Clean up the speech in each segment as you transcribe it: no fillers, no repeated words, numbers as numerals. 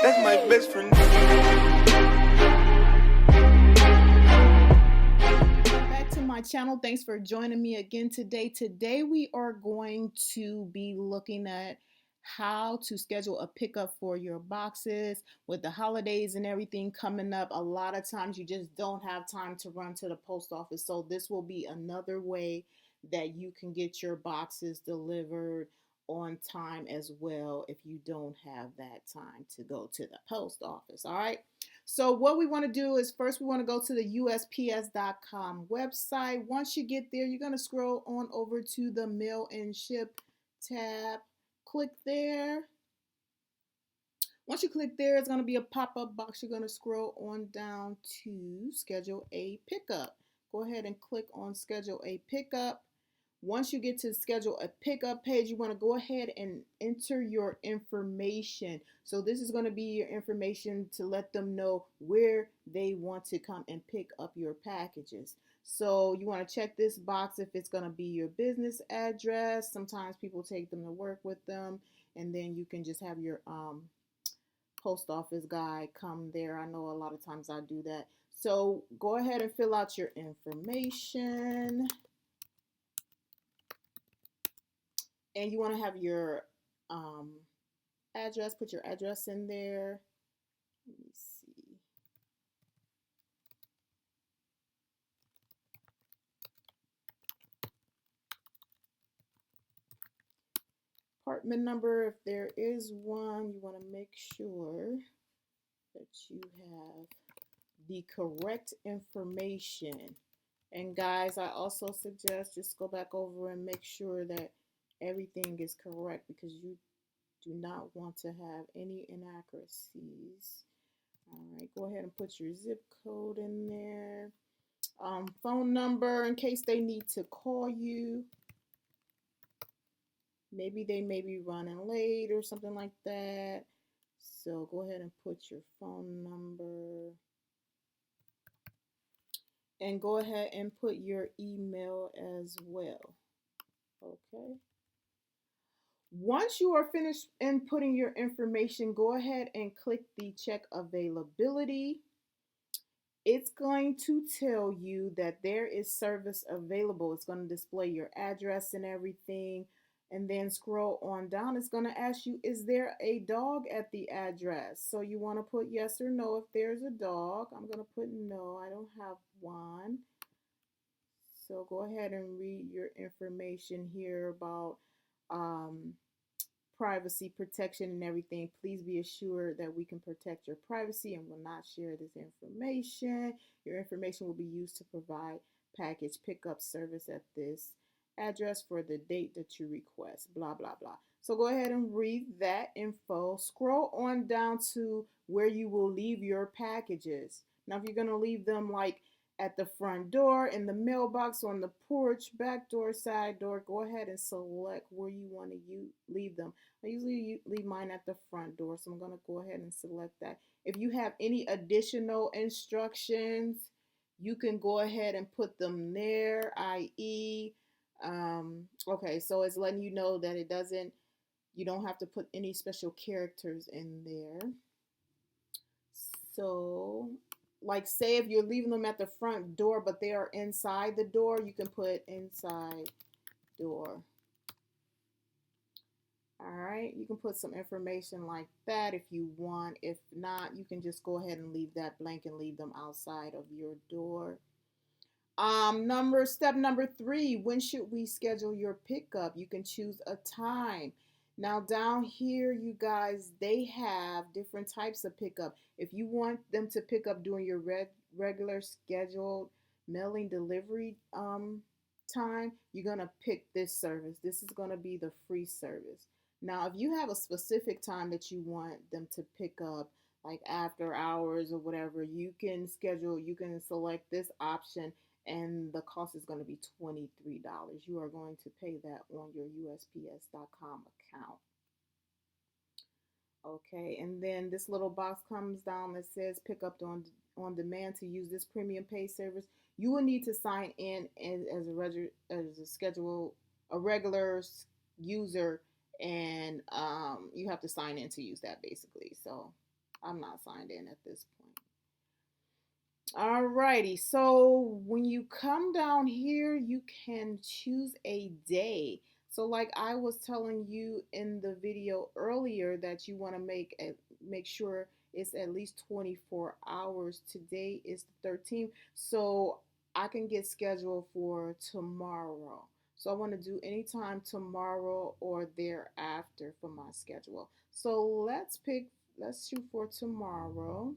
That's my best friend. Back to my channel. Thanks for joining me again today. Today we are going to be looking at how to schedule a pickup for your boxes with the holidays and everything coming up. A lot of times you just don't have time to run to the post office. So this will be another way that you can get your boxes delivered on time as well if you don't have that time to go to the post office. All right. So what we want to do is first we want to go to the USPS.com website. Once you get there, you're going to scroll on over to the Mail and Ship tab. Click there. Once you click there, it's going to be a pop-up box. You're going to scroll on down to Schedule a Pickup. Go ahead and click on Schedule a Pickup. Once you get to schedule a pickup page, you want to go ahead and enter your information. So this is going to be your information to let them know where they want to come and pick up your packages. So you want to check this box if it's going to be your business address. Sometimes people take them to work with them, and then you can just have your post office guy come there. I know a lot of times I do that. So go ahead and fill out your information. And you want to have your address, put your address in there. Let me see. Apartment number, if there is one, you want to make sure that you have the correct information. And guys, I also suggest just go back over and make sure that everything is correct because you do not want to have any inaccuracies. All right, go ahead and put your zip code in there. Phone number in case they need to call you. Maybe they may be running late or something like that. So go ahead and put your phone number. And go ahead and put your email as well. Okay. Once you are finished inputting your information, go ahead and click the check availability. It's going to tell you that there is service available. It's going to display your address and everything. And then scroll on down. It's going to ask you, is there a dog at the address? So you want to put yes or no if there's a dog. I'm going to put no, I don't have one. So go ahead and read your information here about privacy protection and everything. Please be assured that we can protect your privacy and will not share this information. Your information will be used to provide package pickup service at this address for the date that you request, blah, blah, blah. So go ahead and read that info. Scroll on down to where you will leave your packages. Now, if you're going to leave them like at the front door, in the mailbox, on the porch, back door, side door, go ahead and select where you want to leave them. I usually leave mine at the front door, so I'm going to go ahead and select that. If you have any additional instructions, you can go ahead and put them there, i.e., okay, so it's letting you know that you don't have to put any special characters in there. So, like, say if you're leaving them at the front door, but they are inside the door, you can put inside door. All right, you can put some information like that if you want. If not, you can just go ahead and leave that blank and leave them outside of your door. Step number 3, when should we schedule your pickup? You can choose a time. Now down here, you guys, they have different types of pickup. If you want them to pick up during your regular scheduled mailing delivery time, you're gonna pick this service. This is gonna be the free service. Now, if you have a specific time that you want them to pick up, like after hours or whatever, you can select this option and the cost is going to be $23. You are going to pay that on your USPS.com account. Okay, and then this little box comes down that says pick up on demand. To use this premium pay service, you will need to sign in as a regular user, and you have to sign in to use that basically. So I'm not signed in at this point. Alrighty, so when you come down here, you can choose a day. So like I was telling you in the video earlier that you want to make sure it's at least 24 hours. Today is the 13th, so I can get scheduled for tomorrow. So I want to do anytime tomorrow or thereafter for my schedule. So let's shoot for tomorrow.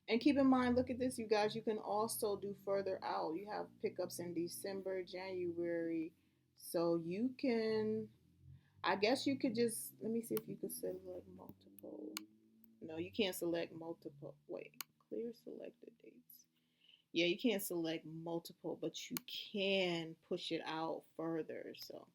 And keep in mind, look at this, you guys, you can also do further out. You have pickups in December, January. So you can, I guess you could just, let me see if you could select multiple. No, you can't select multiple. Wait, clear selected dates. Yeah, you can't select multiple, but you can push it out further. So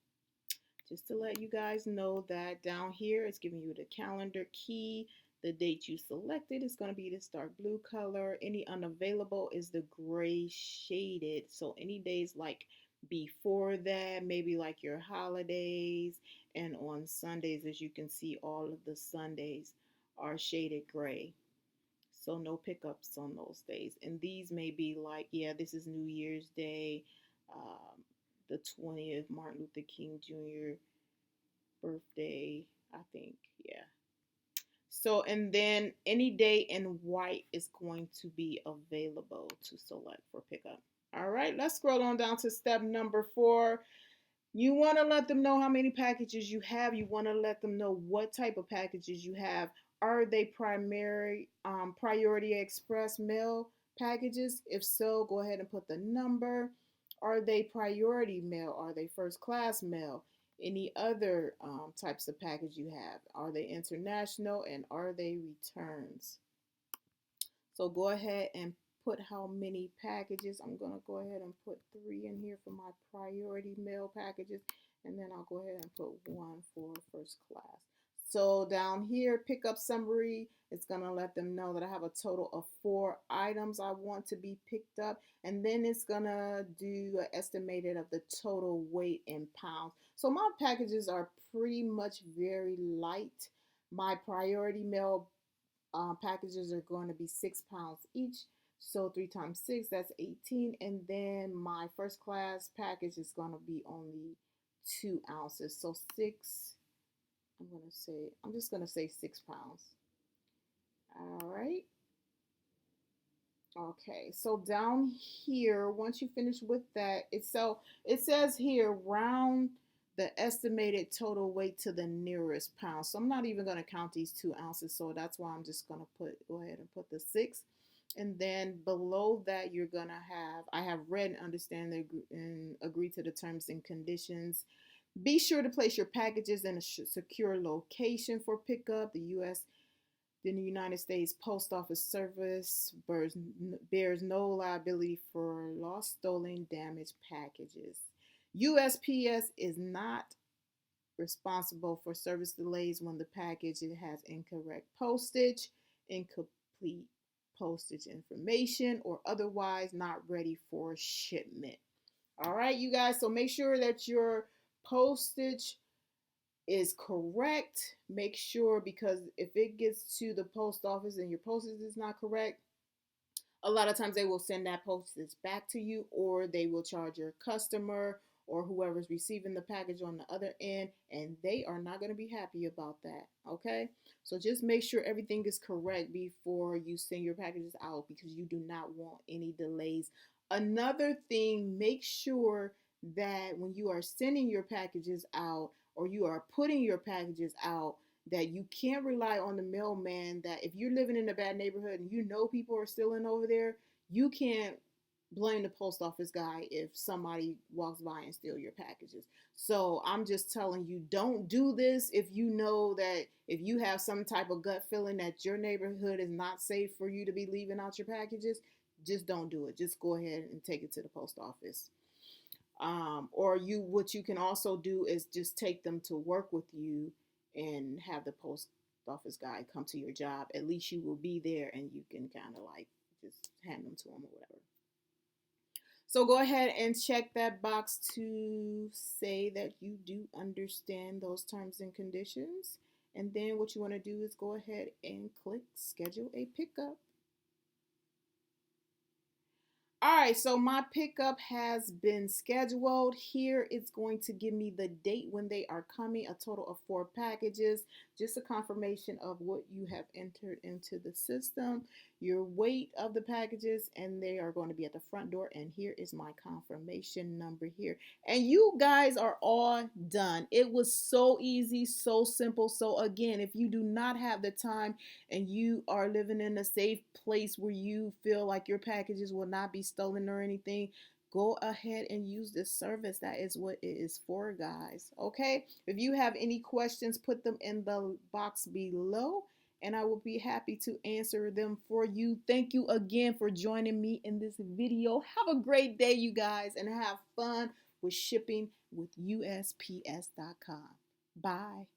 just to let you guys know that down here it's giving you the calendar key. The date you selected is going to be this dark blue color. Any unavailable is the gray shaded. So any days like before that, maybe like your holidays, and on Sundays, as you can see, all of the Sundays are shaded gray. So no pickups on those days. And these may be like, yeah, this is New Year's Day, the 20th, Martin Luther King Jr. birthday, I think. Yeah. So, and then any day in white is going to be available to select for pickup. All right, let's scroll on down to step number 4. You want to let them know how many packages you have. You want to let them know what type of packages you have. Are they priority express mail packages? If so, go ahead and put the number. Are they priority mail? Are they first class mail? Any other types of package you have? Are they international, and are they returns? So go ahead and put how many packages. I'm going to go ahead and put 3 in here for my priority mail packages. And then I'll go ahead and put 1 for first class. So down here, pickup summary, it's going to let them know that I have a total of 4 items I want to be picked up. And then it's going to do an estimated of the total weight in pounds. So my packages are pretty much very light. My priority mail packages are going to be 6 pounds each. So 3 times 6, that's 18. And then my first class package is going to be only 2 ounces. So 6, I'm just going to say 6 pounds. All right. Okay, so down here, once you finish with that, it says here round the estimated total weight to the nearest pound. So I'm not even going to count these 2 ounces. So that's why I'm just going to go ahead and put the 6. And then below that, you're going to I have read and understand and agree to the terms and conditions. Be sure to place your packages in a secure location for pickup. The United States Post Office Service bears no liability for lost, stolen, damaged packages. USPS is not responsible for service delays when the package has incorrect postage, incomplete postage information, or otherwise not ready for shipment. All right, you guys, so make sure that your postage is correct. Make sure, because if it gets to the post office and your postage is not correct, a lot of times they will send that postage back to you, or they will charge your customer or whoever's receiving the package on the other end, and they are not going to be happy about that. Okay, so just make sure everything is correct before you send your packages out, because you do not want any delays. Another thing, make sure that when you are sending your packages out, or you are putting your packages out, that you can't rely on the mailman. That if you're living in a bad neighborhood and you know people are stealing over there, you can't blame the post office guy if somebody walks by and steal your packages. So I'm just telling you, don't do this if you know that, if you have some type of gut feeling that your neighborhood is not safe for you to be leaving out your packages. Just don't do it. Just go ahead and take it to the post office. Or what you can also do is just take them to work with you and have the post office guy come to your job. At least you will be there and you can kind of like just hand them to them or whatever. So go ahead and check that box to say that you do understand those terms and conditions. And then what you want to do is go ahead and click schedule a pickup. All right, so my pickup has been scheduled. Here it's going to give me the date when they are coming, a total of 4 packages, just a confirmation of what you have entered into the system, your weight of the packages, and they are going to be at the front door. And here is my confirmation number here. And you guys are all done. It was so easy, so simple. So again, if you do not have the time and you are living in a safe place where you feel like your packages will not be stolen or anything, go ahead and use this service. That is what it is for, guys. Okay, if you have any questions, put them in the box below and I will be happy to answer them for you. Thank you again for joining me in this video. Have a great day, you guys, and have fun with shipping with USPS.com. Bye.